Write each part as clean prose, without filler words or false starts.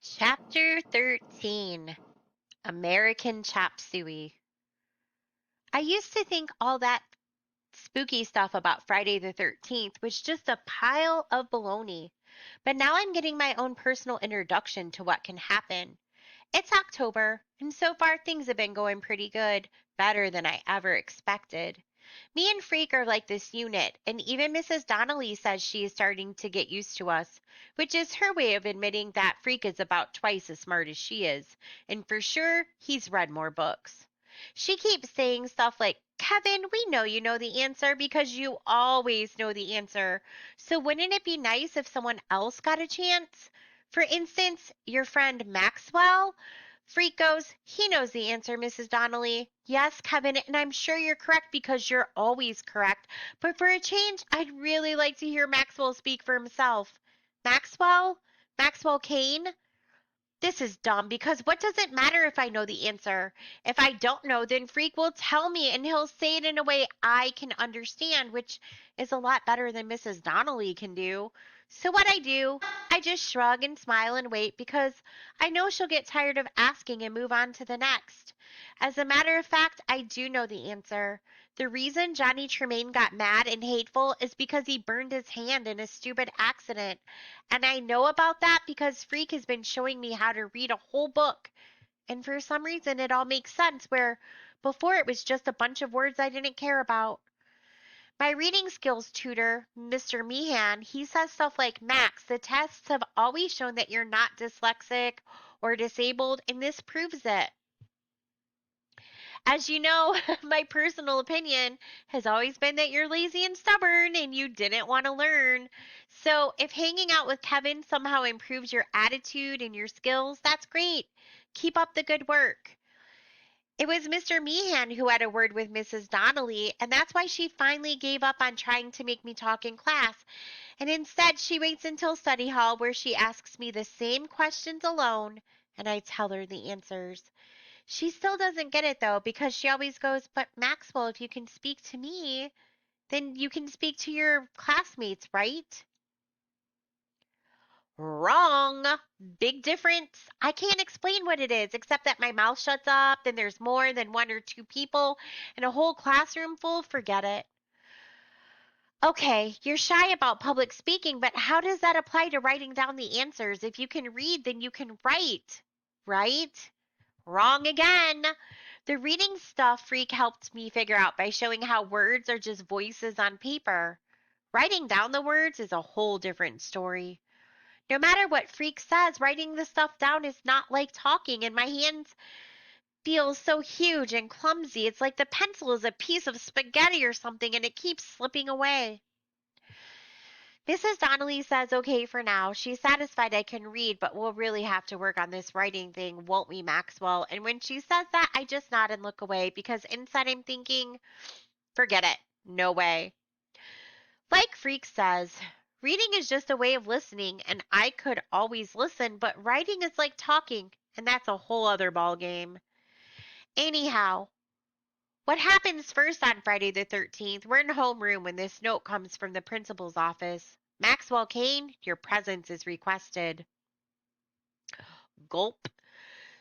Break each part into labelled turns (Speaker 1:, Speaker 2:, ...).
Speaker 1: Chapter 13 American Chop Suey. I used to think all that spooky stuff about Friday the 13th was just a pile of baloney, but now I'm getting my own personal introduction to what can happen. It's October, and so far things have been going pretty good, better than I ever expected. Me and Freak are like this unit, and even Mrs. Donnelly says she is starting to get used to us, which is her way of admitting that Freak is about twice as smart as she is, and for sure he's read more books. She keeps saying stuff like, Kevin, we know you know the answer because you always know the answer. So wouldn't it be nice if someone else got a chance? For instance, your friend Maxwell? Freak goes, he knows the answer, Mrs. Donnelly. Yes, Kevin, and I'm sure you're correct because you're always correct. But for a change, I'd really like to hear Maxwell speak for himself. Maxwell? Maxwell Kane? This is dumb because what does it matter if I know the answer? If I don't know, then Freak will tell me and he'll say it in a way I can understand, which is a lot better than Mrs. Donnelly can do. So what I do, I just shrug and smile and wait because I know she'll get tired of asking and move on to the next. As a matter of fact, I do know the answer. The reason Johnny Tremaine got mad and hateful is because he burned his hand in a stupid accident. And I know about that because Freak has been showing me how to read a whole book. And for some reason, it all makes sense where before it was just a bunch of words I didn't care about. My reading skills tutor, Mr. Meehan, he says stuff like, Max, the tests have always shown that you're not dyslexic or disabled, and this proves it. As you know, my personal opinion has always been that you're lazy and stubborn and you didn't want to learn. So if hanging out with Kevin somehow improves your attitude and your skills, that's great. Keep up the good work. It was Mr. Meehan who had a word with Mrs. Donnelly, and that's why she finally gave up on trying to make me talk in class. And instead, she waits until study hall where she asks me the same questions alone, and I tell her the answers. She still doesn't get it though, because she always goes, But Maxwell, if you can speak to me, then you can speak to your classmates, right? Wrong. Big difference. I can't explain what it is, except that my mouth shuts up, then there's more than one or two people, and a whole classroom full. Forget it. Okay, you're shy about public speaking, but how does that apply to writing down the answers? If you can read, then you can write, right? Wrong again. The reading stuff Freak helped me figure out by showing how words are just voices on paper. Writing down the words is a whole different story. No matter what Freak says, writing the stuff down is not like talking, and my hands feel so huge and clumsy. It's like the pencil is a piece of spaghetti or something, and it keeps slipping away. Mrs. Donnelly says okay for now. She's satisfied I can read, but we'll really have to work on this writing thing, won't we, Maxwell? And when she says that, I just nod and look away because inside I'm thinking, forget it. No way. Like Freak says, reading is just a way of listening, and I could always listen, but writing is like talking, and that's a whole other ball game. Anyhow, what happens first on Friday the 13th? We're in homeroom when this note comes from the principal's office. Maxwell Kane, your presence is requested. Gulp.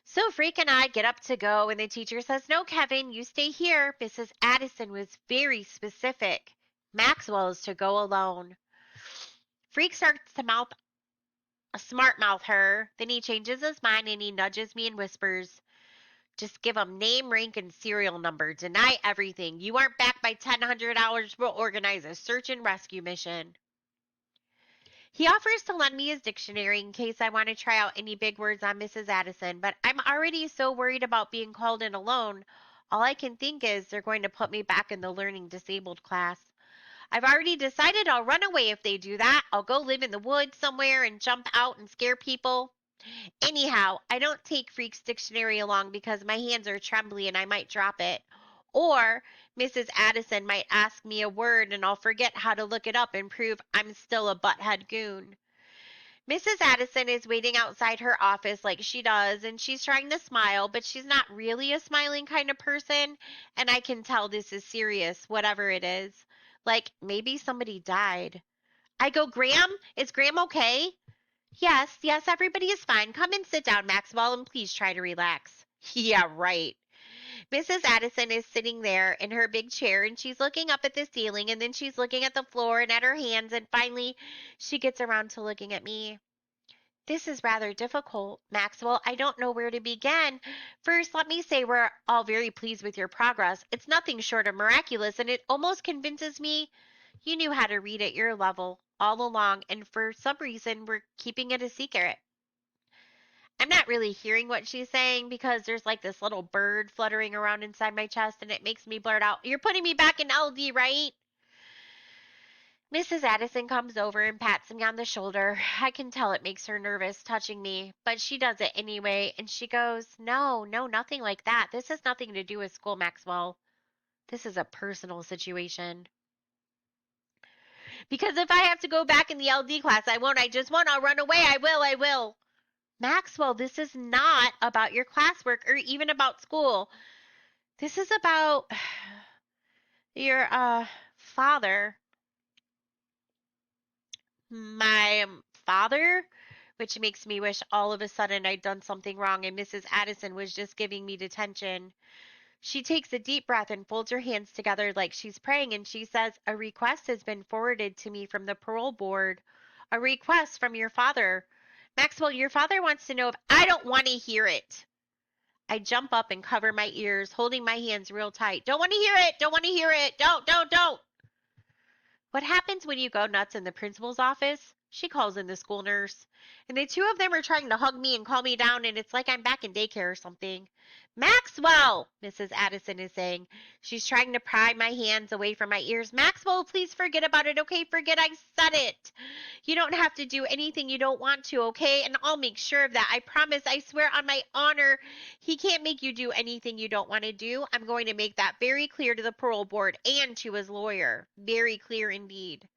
Speaker 1: So Freak and I get up to go, and the teacher says, No, Kevin, you stay here. Mrs. Addison was very specific. Maxwell is to go alone. Freak starts to mouth a smart mouth her. Then he changes his mind and he nudges me and whispers, Just give 'em name, rank, and serial number. Deny everything. You aren't back by $1,000. We'll organize a search and rescue mission. He offers to lend me his dictionary in case I want to try out any big words on Mrs. Addison, but I'm already so worried about being called in alone. All I can think is they're going to put me back in the learning disabled class. I've already decided I'll run away if they do that. I'll go live in the woods somewhere and jump out and scare people. Anyhow, I don't take Freak's dictionary along because my hands are trembly and I might drop it. Or Mrs. Addison might ask me a word and I'll forget how to look it up and prove I'm still a butthead goon. Mrs. Addison is waiting outside her office like she does, and she's trying to smile, but she's not really a smiling kind of person, and I can tell this is serious, whatever it is. Like, maybe somebody died. I go, Graham? Is Graham okay? Yes, yes, everybody is fine. Come and sit down, Maxwell, and please try to relax. Yeah, right. Mrs. Addison is sitting there in her big chair and she's looking up at the ceiling and then she's looking at the floor and at her hands and finally she gets around to looking at me. This is rather difficult, Maxwell. I don't know where to begin. First, let me say we're all very pleased with your progress. It's nothing short of miraculous, and it almost convinces me you knew how to read at your level all along, and for some reason we're keeping it a secret. I'm not really hearing what she's saying because there's like this little bird fluttering around inside my chest, and it makes me blurt out, "You're putting me back in LD, right?" Mrs. Addison comes over and pats me on the shoulder. I can tell it makes her nervous touching me, but she does it anyway, and she goes, "No, no, nothing like that. This has nothing to do with school, Maxwell. This is a personal situation. Because if I have to go back in the LD class, I won't. I just won't. I'll run away. I will. I will." Maxwell, this is not about your classwork or even about school. This is about your father. My father? Which makes me wish all of a sudden I'd done something wrong and Mrs. Addison was just giving me detention. She takes a deep breath and folds her hands together like she's praying and she says, "A request has been forwarded to me from the parole board. A request from your father. Maxwell, your father wants to know if I don't want to hear it." I jump up and cover my ears, holding my hands real tight. "Don't want to hear it. Don't want to hear it. Don't. What happens when you go nuts in the principal's office? She calls in the school nurse. And the two of them are trying to hug me and calm me down, and it's like I'm back in daycare or something. "Maxwell," Mrs. Addison is saying. She's trying to pry my hands away from my ears. "Maxwell, please forget about it, okay? Forget I said it. You don't have to do anything you don't want to, okay? And I'll make sure of that. I promise. I swear on my honor. He can't make you do anything you don't want to do. I'm going to make that very clear to the parole board and to his lawyer. Very clear indeed."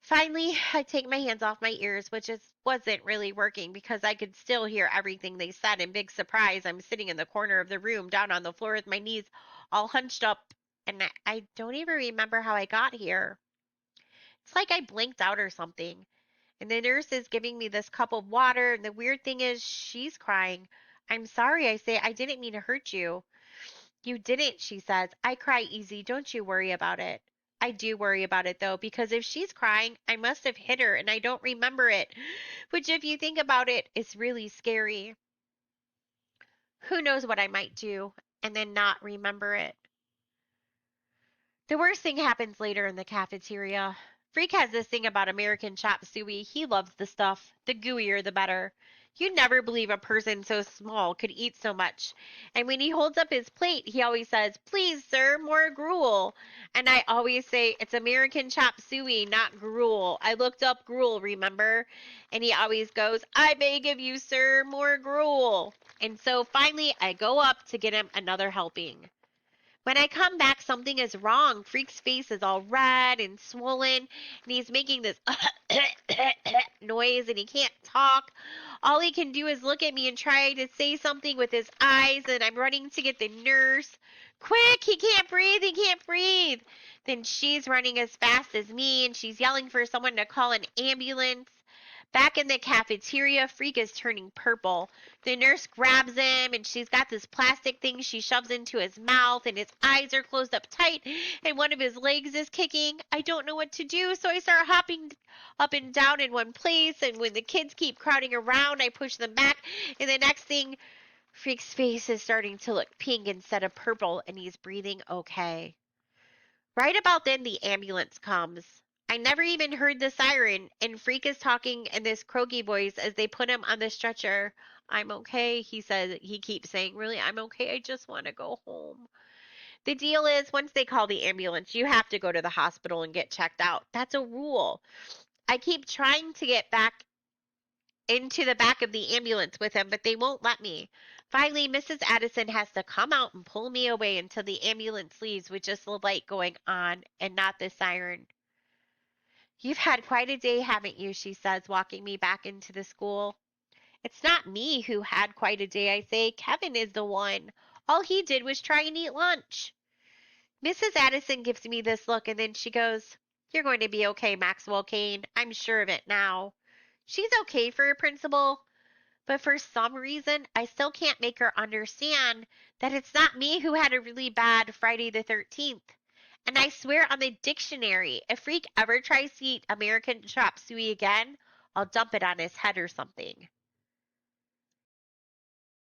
Speaker 1: Finally, I take my hands off my ears, which wasn't really working because I could still hear everything they said. In big surprise, I'm sitting in the corner of the room, down on the floor with my knees all hunched up, and I don't even remember how I got here. It's like I blinked out or something. And the nurse is giving me this cup of water, and the weird thing is, she's crying. "I'm sorry," I say. "I didn't mean to hurt you." "You didn't," she says. "I cry easy. Don't you worry about it." I do worry about it though, because if she's crying, I must have hit her and I don't remember it, which, if you think about it, is really scary. Who knows what I might do and then not remember it. The worst thing happens later in the cafeteria. Freak has this thing about American chop suey. He loves the stuff. The gooier, the better. You'd never believe a person so small could eat so much. And when he holds up his plate, he always says, "Please, sir, more gruel." And I always say, "It's American chop suey, not gruel. I looked up gruel, remember?" And he always goes, "I beg of you, sir, more gruel." And so finally, I go up to get him another helping. When I come back, something is wrong. Freak's face is all red and swollen, and he's making this noise, and he can't talk. All he can do is look at me and try to say something with his eyes, and I'm running to get the nurse. "Quick, he can't breathe, he can't breathe." Then she's running as fast as me, and she's yelling for someone to call an ambulance. Back in the cafeteria, Freak is turning purple. The nurse grabs him, and she's got this plastic thing she shoves into his mouth, and his eyes are closed up tight, and one of his legs is kicking. I don't know what to do, so I start hopping up and down in one place, and when the kids keep crowding around, I push them back, and the next thing, Freak's face is starting to look pink instead of purple, and he's breathing okay. Right about then, the ambulance comes. I never even heard the siren, and Freak is talking in this croaky voice as they put him on the stretcher. "I'm okay," he says. He keeps saying, "Really, I'm okay. I just want to go home." The deal is, once they call the ambulance, you have to go to the hospital and get checked out. That's a rule. I keep trying to get back into the back of the ambulance with him, but they won't let me. Finally, Mrs. Addison has to come out and pull me away until the ambulance leaves with just the light going on and not the siren. "You've had quite a day, haven't you?" she says, walking me back into the school. "It's not me who had quite a day," I say. "Kevin is the one. All he did was try and eat lunch." Mrs. Addison gives me this look and then she goes, "You're going to be okay, Maxwell Kane. I'm sure of it now." She's okay for a principal, but for some reason, I still can't make her understand that it's not me who had a really bad Friday the 13th. And I swear on the dictionary, if Freak ever tries to eat American chop suey again, I'll dump it on his head or something.